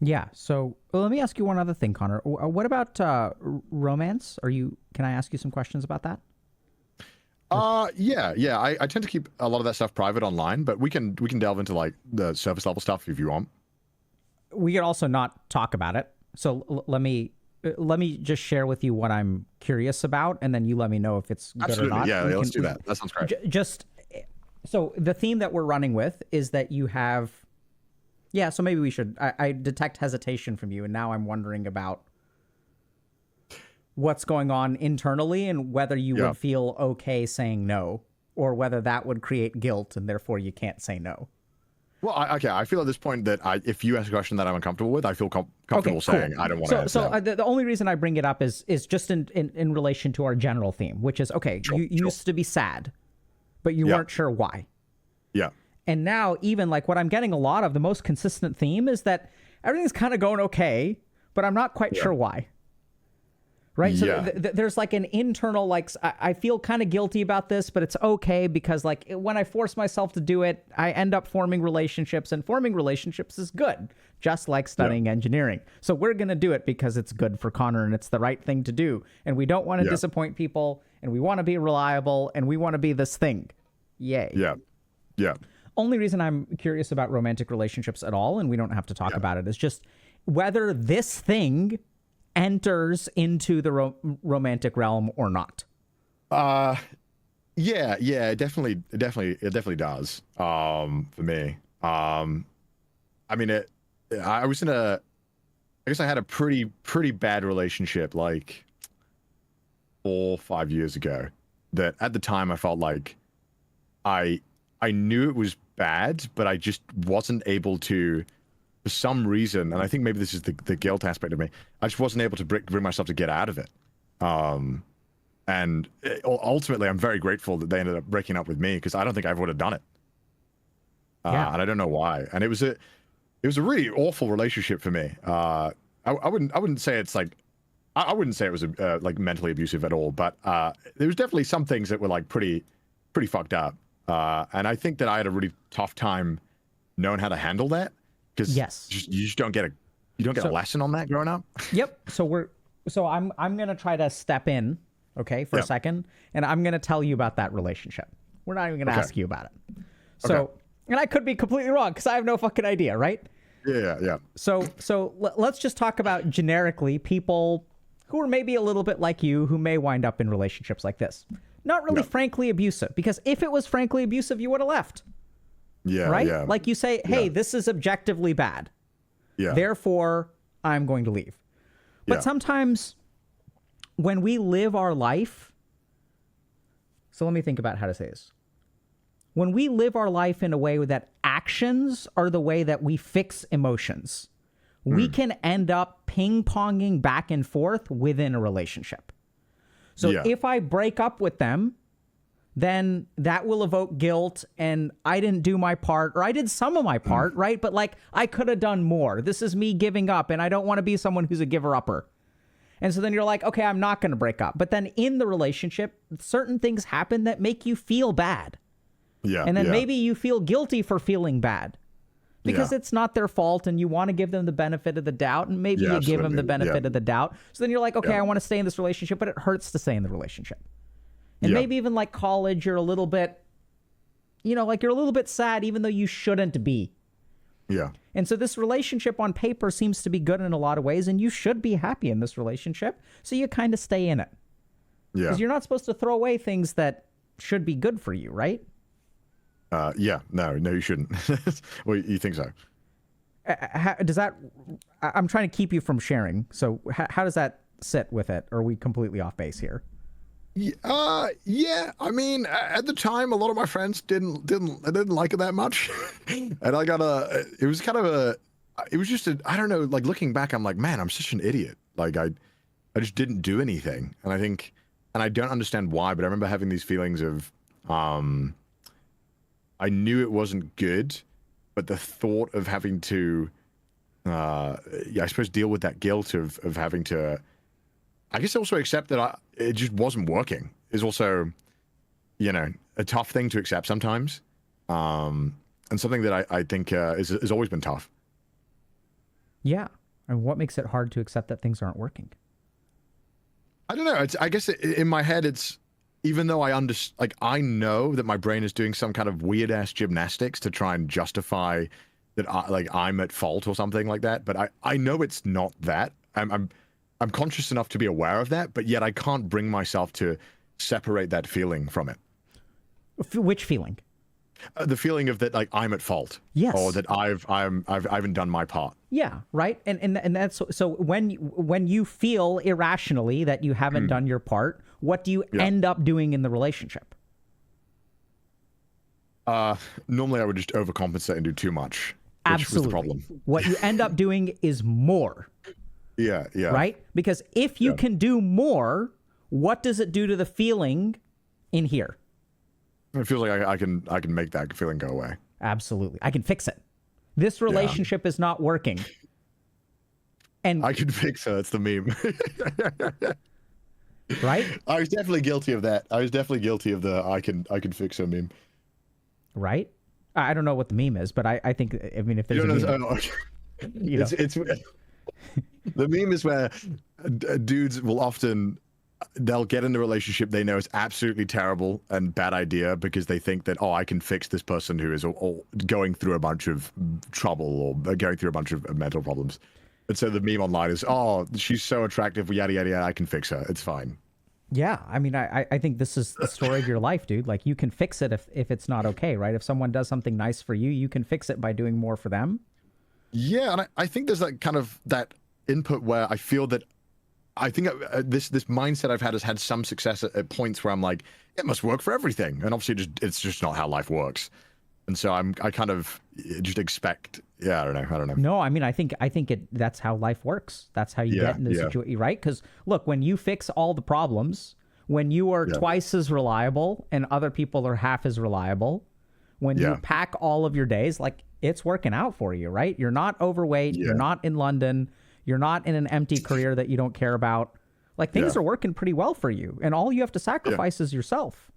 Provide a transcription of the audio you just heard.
Yeah. So let me ask you one other thing, Connor. What about romance? Can I ask you some questions about that? Yeah. I tend to keep a lot of that stuff private online, but we can delve into like the surface level stuff if you want. We could also not talk about it. So let me just share with you what I'm curious about, and then you let me know if it's good or Absolutely. not. Yeah, let's do that. That sounds great. Just so the theme that we're running with is that you have. Yeah, so maybe we should. I detect hesitation from you, and now I'm wondering about what's going on internally and whether you Yeah. would feel okay saying no, or whether that would create guilt and therefore you can't say no. Well, okay. I feel at this point that if you ask a question that I'm uncomfortable with, I feel comfortable Okay, saying cool. I don't want to So, answer that. the only reason I bring it up is just in relation to our general theme, which is okay. Sure, You sure. used to be sad, but you Yeah. weren't sure why. Yeah. And now, even like what I'm getting a lot of, the most consistent theme is that everything's kind of going okay, but I'm not quite sure why. Right. So Yeah. there's like an internal, like, I feel kind of guilty about this, but it's okay because like when I force myself to do it, I end up forming relationships, and forming relationships is good, just like studying engineering. So we're going to do it because it's good for Connor and it's the right thing to do. And we don't want to disappoint people, and we want to be reliable, and we want to be this thing. Yay. Yeah. Yeah. Only reason I'm curious about romantic relationships at all, and we don't have to talk about it, is just whether this thing enters into the romantic realm or not. Yeah. It definitely does. For me. I mean, I was I guess I had a pretty bad relationship like 4 or 5 years ago. That at the time I felt like I knew it was bad, but I just wasn't able to, for some reason, and I think maybe this is the guilt aspect of me. I just wasn't able to bring myself to get out of it. And ultimately, I'm very grateful that they ended up breaking up with me, because I don't think I would have done it. And I don't know why. And it was a really awful relationship for me. I wouldn't say it's like, I wouldn't say it was like mentally abusive at all, but there was definitely some things that were like pretty fucked up. And I think that I had a really tough time knowing how to handle that, because you just don't get a lesson on that growing up. Yep. So I'm gonna try to step in, okay, for a second, and I'm gonna tell you about that relationship. We're not even gonna ask you about it. So, and I could be completely wrong because I have no fucking idea, right? Yeah. So let's just talk about generically people who are maybe a little bit like you, who may wind up in relationships like this. Not really frankly abusive, because if it was frankly abusive, you would have left. Yeah. Right? Yeah. Like you say, hey, this is objectively bad. Yeah. Therefore, I'm going to leave. But sometimes when we live our life, so let me think about how to say this. When we live our life in a way that actions are the way that we fix emotions, we can end up ping-ponging back and forth within a relationship. So if I break up with them, then that will evoke guilt, and I didn't do my part, or I did some of my part, right? But like, I could have done more. This is me giving up, and I don't want to be someone who's a giver-upper. And so then you're like, okay, I'm not going to break up. But then in the relationship, certain things happen that make you feel bad. Yeah. And then maybe you feel guilty for feeling bad, because it's not their fault, and you want to give them the benefit of the doubt, and maybe you give them the benefit of the doubt. So then you're like, okay, I want to stay in this relationship, but it hurts to stay in the relationship. And maybe even like college, you're a little bit, like you're a little bit sad, even though you shouldn't be. Yeah. And so this relationship on paper seems to be good in a lot of ways, and you should be happy in this relationship. So you kind of stay in it. Yeah. Because you're not supposed to throw away things that should be good for you, right? Yeah. No, you shouldn't. Well, you think so? Does that? I'm trying to keep you from sharing. So how does that sit with it? Or are we completely off base here? Yeah. I mean, at the time, a lot of my friends didn't like it that much, and it was kind of it was just I don't know. Like looking back, I'm like, man, I'm such an idiot. Like I just didn't do anything, and I don't understand why. But I remember having these feelings of, I knew it wasn't good, but the thought of having to, I suppose deal with that guilt of having to. I guess also accept that it just wasn't working is also, a tough thing to accept sometimes, and something that I think has always been tough. Yeah. And what makes it hard to accept that things aren't working? I don't know. I guess in my head, it's, even though I know that my brain is doing some kind of weird ass gymnastics to try and justify that I'm at fault or something like that. But I know it's not that. I'm conscious enough to be aware of that, but yet I can't bring myself to separate that feeling from it. Which feeling? The feeling of that, like, I'm at fault. Yes. Or that I haven't done my part. Yeah, right. And that's so when you feel irrationally that you haven't done your part, what do you end up doing in the relationship? Normally I would just overcompensate and do too much. Absolutely. Was the problem. What you end up doing is more. Yeah. Right? Because if you can do more, what does it do to the feeling in here? It feels like I can make that feeling go away. Absolutely. I can fix it. This relationship is not working. And I can fix it. That's the meme. Right? I was definitely guilty of that. I was definitely guilty of the I can fix a meme. Right? I don't know what the meme is, but I think, I mean, if there's a meme, it's the meme is where dudes will often, they'll get in a relationship they know is absolutely terrible and bad idea because they think that, oh, I can fix this person who is going through a bunch of trouble or going through a bunch of mental problems. And so the meme online is, oh, she's so attractive, yada, yada, yada, I can fix her. It's fine. Yeah, I mean, I think this is the story of your life, dude. Like, you can fix it if it's not okay, right? If someone does something nice for you, you can fix it by doing more for them. Yeah, and I think there's that kind of that input where I feel that I think this mindset I've had has had some success at points where I'm like, it must work for everything, and obviously it's just not how life works. And so I kind of just expect, I don't know. No, I mean, I think that's how life works. That's how you get into the situation, right? Because look, when you fix all the problems, when you are twice as reliable and other people are half as reliable, when you pack all of your days, like, it's working out for you, right? You're not overweight. You're not in London. You're not in an empty career that you don't care about. Like, things are working pretty well for you, and all you have to sacrifice is yourself.